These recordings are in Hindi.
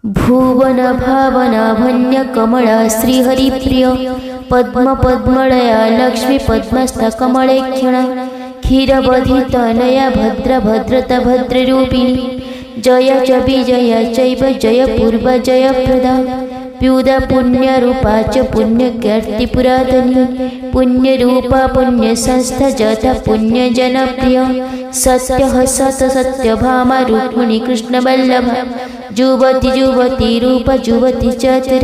भुवन भावनाभन्य कमला श्रीहरिप्रिय पद्म पद्मलया लक्ष्मी पद्मस्थ कमलेक्षणा क्षीरबधितनया भद्र भद्रता भद्ररूपिणी जय च विजया चैव जय पूर्व जय प्रदा प्युदा पुण्यरूपा च पुण्यकीर्तिपुरातनी पुण्यरूपा पुण्यसंस्था जथा पुण्यजनप्रिय सत्यः सत्यभामा रुक्मिणी कृष्णवल्लभा जुवति जुवति रूप जुवति चतुर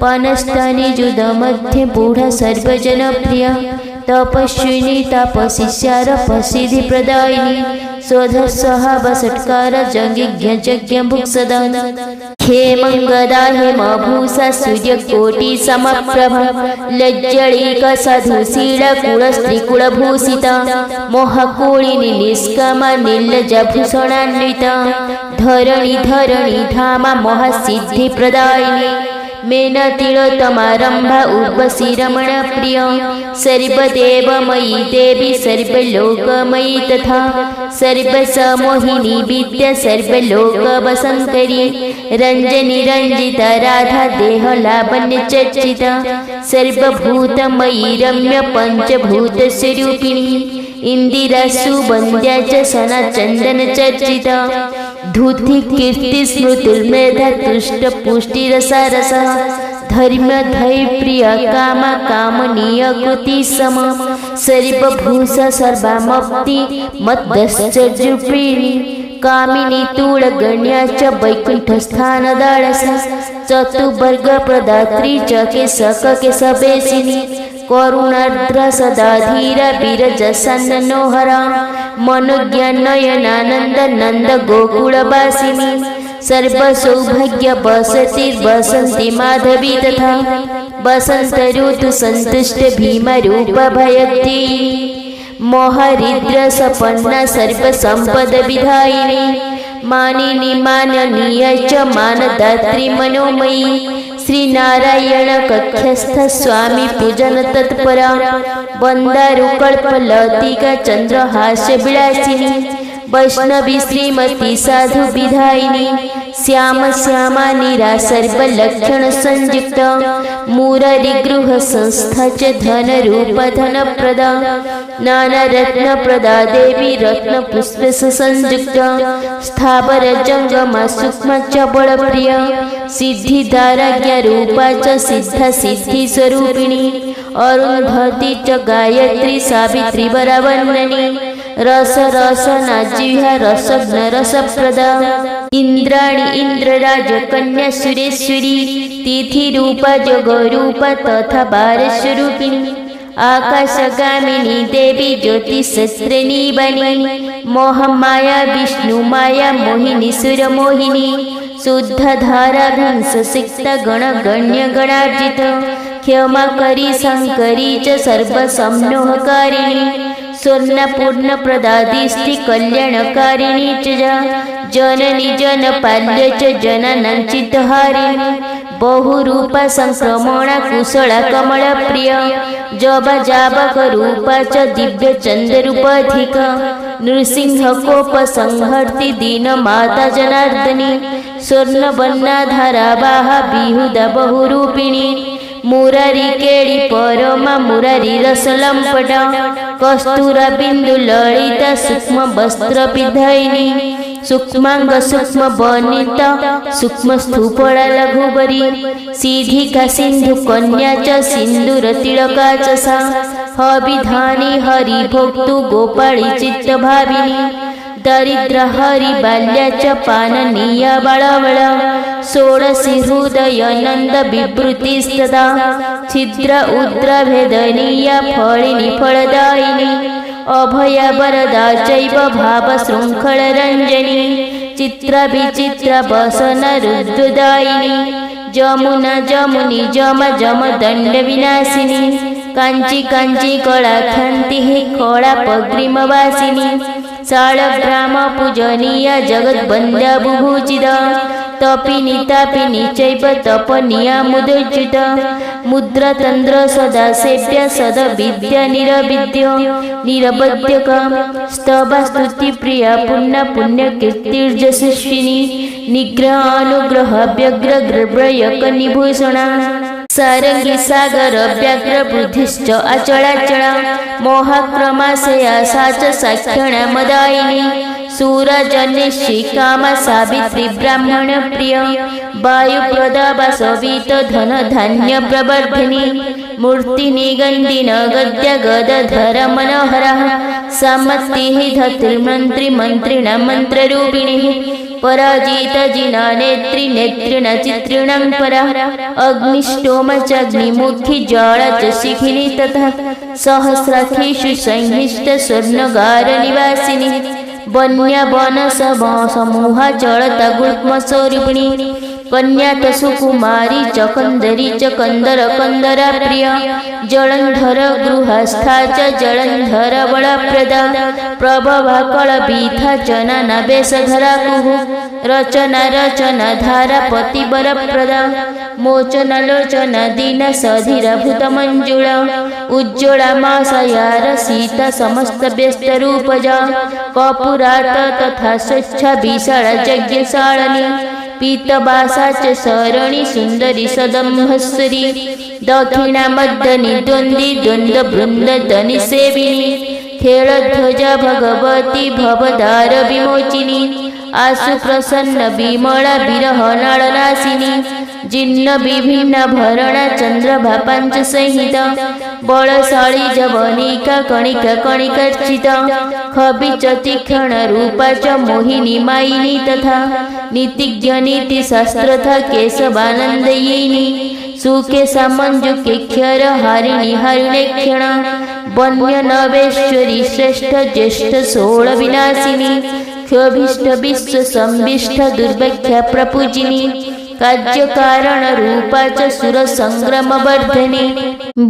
पानस्थाने जुद मध्ये बूढ़ा सर्वजनप्रिया तपस्विनी तापशिष्यार प्रसिद्धि प्रदायिनी स्वधस्सहावषट्कार जज्ञ भुक् सदा क्षेमंगदा हेमभूषा सूर्यकोटि समप्रभा लज्जळिका साधुशीला कुलस्त्रीकुलभूषिता मोहकोळिनी निष्कामा निर्लज्जभूषणान्विता धरणी धरणी धामा महासिद्धि प्रदायिनी मेनतिलोत्तमारंभा उर्वशी रमण प्रिय सर्वदेवमयी देवी सर्वलोकमयी तथा सर्वसमोहिनी विद्या सर्वलोकवशंकरी रंजनी रंजिता राधा देहलावण्य चर्चिता सर्वभूतमयी रम्य पंचभूतस्वरूपिणी इंदिरा सुवन्द्या च सना चंदन चर्चिता धूति कीर्ति स्मृतिर्मेधा तुष्ट पुष्टिरसारस धर्म धैर्य काम कामनीय कृति सम सर्वभूषा सर्वामप्ति मद्दश्चर्यरूपिणी कामिनी तुलगण्या च वैकुंठस्थानदाळस चतुर्वर्ग प्रदात्री च केशकेशवेशिनी करुणार्द्र सदाधीरा विरजसन्नोहरा मनोज्ञानयनानंद नंद गोकुलवासिनी सर्वसौभाग्य बसती बसंती माधवी तथा बसंत ऋतु संतुष्ट भीम रूप भयती मोहरिद्र सपन्ना सर्व संपद विधायिनी मानिनी माननीय च मानदात्री मनोमयी श्री नारायण कक्षस्थ स्वामी पूजन तत्परा वंदारु कल्पलतिका चंद्रहास्य विलासिनी वैष्णवी श्रीमती साधु विधायिनी श्याम श्यामा नीरा सर्वलक्षण संयुक्त मुरारी गृह संस्था च धन रूप धन प्रदा नाना रत्न प्रदा देवी रत्न पुष्प संयुक्त स्थावर जंगमा सूक्ष्म च बल प्रिय सिद्धिदाराज्ञ रूपा च सिद्ध सिद्धि स्वरूपिणी अरुंधति च गायत्री सावित्री वरावन्ननी रस रस नाजिह्वा रसज्ञ रसप्रदा इंद्राणी इंद्रराज कन्या सुरेश्वरी तिथि रूपा जग रूपा तथा बारस्वरूपिणी आकाशगामिनी देवी ज्योतिषस्त्रिणी बनी मोहमाया विष्णु माया मोहिनी सुर मोहिनी शुद्ध धारा घंस सिक्त गण गण्य गणार्जित क्षमा करी शंकरी च सर्व सम्नोहकारिणी स्वर्णपूर्ण प्रदादिस्ति कल्याणकारिणी च जननी जनपाल्य च जनानांचितहारिणी बहुरूपा संक्रमणा कुशला कमल प्रिय जब जाबक रूपा च दिव्य चंद्रूपाधिक नृसिंह कोप संहर्ति दीन माता जनार्दनी स्वर्ण बन्ना धारावाहा बिहुदा बहुरूपिणी मुरारी केळी परमा मुरारी रसलंपट कस्तूरा बिंदु ललिता सूक्ष्म वस्त्र विधायिनी सूक्ष्मांग सूक्ष्म बनिता सूक्ष्म स्थूपड़ा लघुबरी सीधिका सिंधु कन्या च सिंदूर तिलका च सा हविधानी हरि भोक्तु गोपाळी चित्त भाविनी दरिद्र हरि बाल्या च पाननीया बाळवळा षोडशी हृदय नंद विवृतिस्तदा छिद्र उद्र भेदनीया फलिनी फलदायिनी अभया वरदा चैव भाव शृंखल रंजनी चित्र विचित्र वसन रुद्रदायिनी जमुना जमुनी जम जम दंड विनाशिनी कांची कांची कला ख्याति कला पग्रीमवासिनी शालग्राम पूजनीया जगद्वन्द्या बुभूषिता तपिनी तापिनी चैव तपनीयामुदच्युत मुद्रातंत्र सदा सेव्य सदा विद्या निरविद्य निरवद्यक स्तवा स्तुति प्रिया पुण्य पुण्य कीर्तिर्जशस्विनी निग्रह अनुग्रह व्यग्र ग्रव्रयक निभूषणा सारंगी सागर व्याघ्र बुद्धिश्च अचलाचला मोहाक्रमाशया साच साक्षणा मदायिनी सूरजनिषि कामा सावित्री ब्राह्मण प्रिय वायुप्रदा वासवित धन धान्य प्रवर्धिनी मूर्ति निगंधिन गद्य गदधर मनोहरा सामत्तिः धत्रिमंत्री मंत्रिण मंत्ररूपिणी पराजित जिना नेत्री नेत्रिण चित्रिणां परा अग्निष्टोम चाग्निमुखी ज्वाला च शिखिनी तथा सहस्राखीषु संहिष्ट स्वर्णगार निवासिनी वन्या वन समूहा चलता गुल्म स्वरूपिणी कन्या सुकुमारी चकंदरी चकंदर कंदरा प्रिय जलंधर गृहस्था च जलंधर बलप्रदा प्रभवा कलबीथा जना नवेशधरा कुहु रचना रचना धारा पतिवरप्रदा मोचन लोचना दीन सधीरा भूत मंजुला उज्ज्वला मासयार सीता समस्त व्यस्त रूपजा कपुरात तथा स्वच्छा विशाला यज्ञशालिनी पीतबासा च सरणी सुंदरी सदम्भस्वरी दक्षिणा मध्यनी द्वंद्वी द्वंद्व वृंद धनि सेविनी खेलध्वजा भगवती भवदार विमोचिनी आशु प्रसन्न विमला विरह नळनाशिनी जिन्न विभिन्न भरणा चंद्रभा पंच संहिता बलशाली जवनिका कणिका कणिकार्चित खबिच तीक्ष्ण रूपा च मोहिनी मायिनी तथा नीतिज्ञ नीति शास्त्रथा केशवानंदयिनी सुखे सामंजुके क्षर हारिणी हरिणेक्षण वन्य नवेश्वरी श्रेष्ठ ज्येष्ठ सोल विनाशिनी क्षोभिष्ट विश्व संविष्ट दुर्भिक्षा प्रपूजिनी कार्य कारण रूपा च सुर संग्राम वर्धनी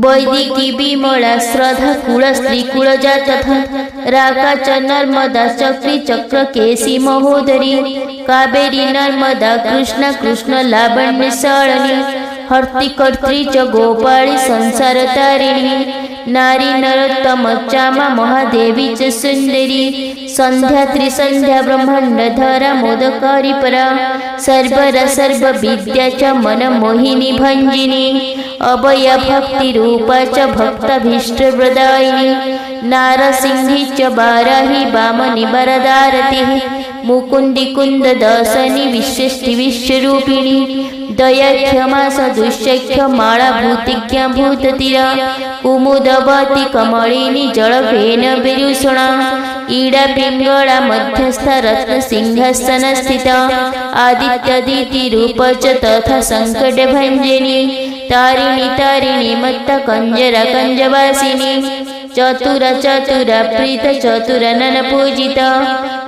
वैदिकी विमला श्रद्धा कुल स्त्री कुलजा तथा राका च नर्मदा चक्री चक्र केसी महोदरी कावेरी नर्मदा कृष्ण कृष्ण लावण्य शालिनी हर्ति कर्त्री च गोपाली संसार तारिणी नारी नरोत्तम चामा महादेवी च सुंदरी संध्या त्रिसंध्या ब्रह्मांड धरा मोदकारी परा सर्वरा सर्व विद्या च मन मोहिनी भंजिनी अभय भक्ति रूपा च भक्ताभीष्ट प्रदायिनी नारसिंही च बाराही वामनी वरदारती मुकुंदी कुंद दशनी विश्वेष्टि विश्वरूपिणी दया क्षमा सदुष्य माला भूतिज्ञा भूततीरा कुमुदवती कमलिनी जलभेन विरुषणा ईड़ा पिंगला मध्यस्थ रत्न सिंहासन स्थिता आदित्यदिति रूप च तथा संकट भंजनी तारिणी तारिणी मत्त कंजरा कंजवासिनी चतुरा चतुरा प्रीत चतुरा नन पूजिता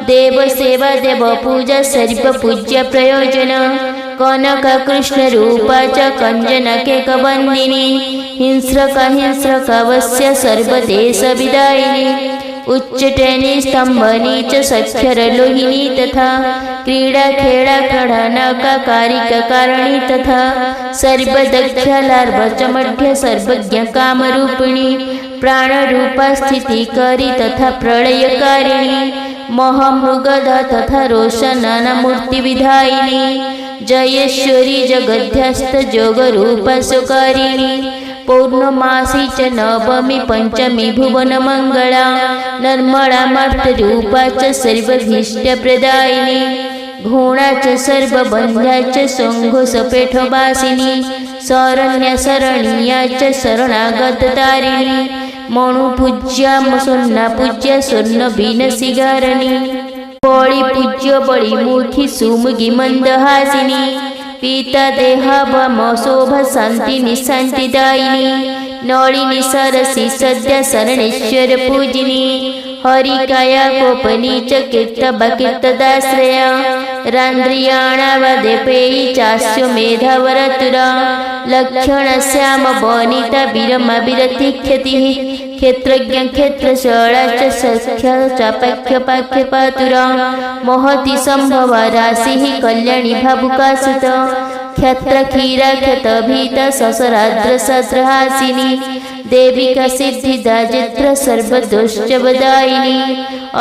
देव सेवा देव पूजा सर्व पूज्य प्रयोजन कनक कृष्ण रूपा च कंजना केक वंदिनी हिंस्रक वस्य सर्वदेश विदायिनी उच्चटेनी स्तंभनी च सख्यर लोहिनी तथा क्रीडा खेड़ा खड़ा नौका कारिका कारिणी तथा सर्वदक्षा लार्भ च मध्य सर्वज्ञ कामरूपिणी प्राण रूपा स्थिति करी तथा प्रलयकारिणी महामृगधा तथा रोशनाना मूर्ति विधायिनी जयेश्वरी जगध्यस्थ जोग रूपा सुकारिणी पौर्णमासी च नवमी पंचमी भुवन मंगला निर्मला मर्त रूपा च सर्वभीष्ट प्रदायिनी घोणा च सर्वबंध्या च संघो सपेठवासिनी शरण्य शरणीया च शरणागत तारिणी मणुपूज्या सोन्ना पूज्य स्वर्ण बीन सिगारणी बळी पूज्य बळी मुखी सुमुगी मंदहासिनी पीता देहा वम शोभा शांति निशांतिदायिनी नलिनी सरसी सद्या शरणेश्वर पूजिनी हरिकाया कोपनी च कीर्तबकीर्तदाश्रया रांद्रियाणा वदेपेयी चास्यो मेधावरतुरा लक्षण श्याम वनिता विरमा विरति ख्यति क्षेत्रज्ञ क्षेत्रशला च सख्य चापख्य पाख्य पातुरा महति संभवा राशिः कल्याणी भावुकासुत क्षत्र क्षीरा क्षतभीत ससराद्र सद्रहासिनी देविका सिद्धिदा जित्र सर्वदोषवदायिनी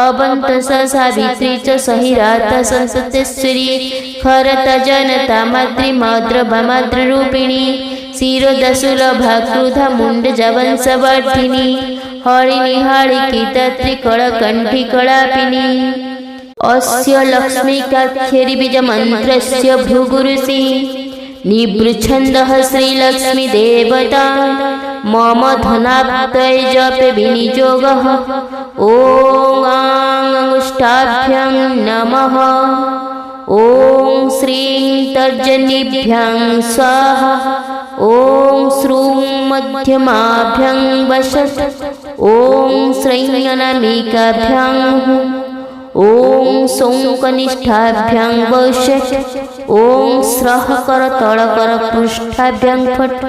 अवंत सावित्री च सहिरात संसतेश्वरी खरता जनता माद्री माद्ररूपिणी शिरोदशुलभा क्रुधा मुण्डजवंशवर्धिनी हरिणिहाळिकी त्रिकळकण्ठी कलापिनी अस्य लक्ष्मीकाक्षेरिबीजमन्त्रस्य भृगुरुषि निवृच्छन्दः श्रीलक्ष्मीदेवता मम धनाप्तये जपे विनियोगः ॐ अंगुष्ठाभ्यां नमः ॐ श्रीं तर्जनीभ्यां स्वाहा ॐ श्रूं मध्यमाभ्यां वषट् ॐ श्रीं अनामिकाभ्यां ॐ सौं कनिष्ठाभ्यां वषट् ॐ स्रः करतलकर पृष्ठाभ्यां फट्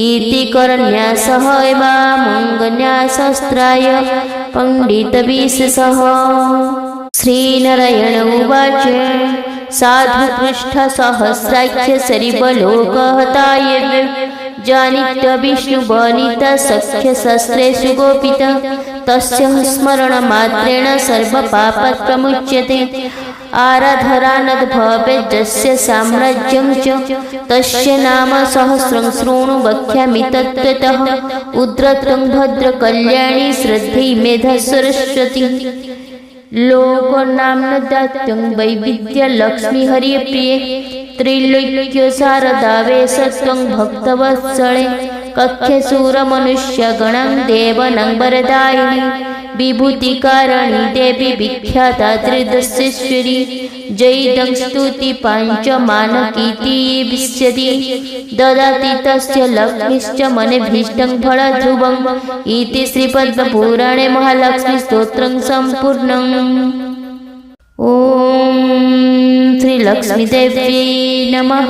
इति करन्यासः एवामङ्गन्यासस्त्राय पण्डितविशेषः। श्रीनारायण उवाच साधुपृष्ठसहस्राख्य शरीबलोकहताय जानित्य विष्णुवनिता सख्य शस्त्रेषु गोपिता तस्य स्मरणमात्रेण सर्वपापप्रमुच्यते आराधरानद्भवेज्जस्य साम्राज्यं च तस्य नाम सहस्रं शृणु वक्ष्यामि तत्त्वतः उद्रतं भद्रकल्याणी श्रद्धे मेधा सरस्वती लोकनाम्नदात्यं वैविध्यलक्ष्मी हरिप्रिये त्रैलोक्यशारदावेशत्वं भक्तवत्सले कक्ष्यशूरमनुष्यगणां देवानां वरदायिनी विभूतिकारिणी देवी विख्याता त्रिदशेश्वरी जयदं स्तुति पाञ्चमानकीति विश्यति ददाति तस्य लक्ष्मीश्च मनेभीष्टं फलध्रुवम् इति श्रीपद्मपुराणे महालक्ष्मीस्तोत्रं सम्पूर्णम्। ॐ श्रीलक्ष्मीदेव्यै नमः।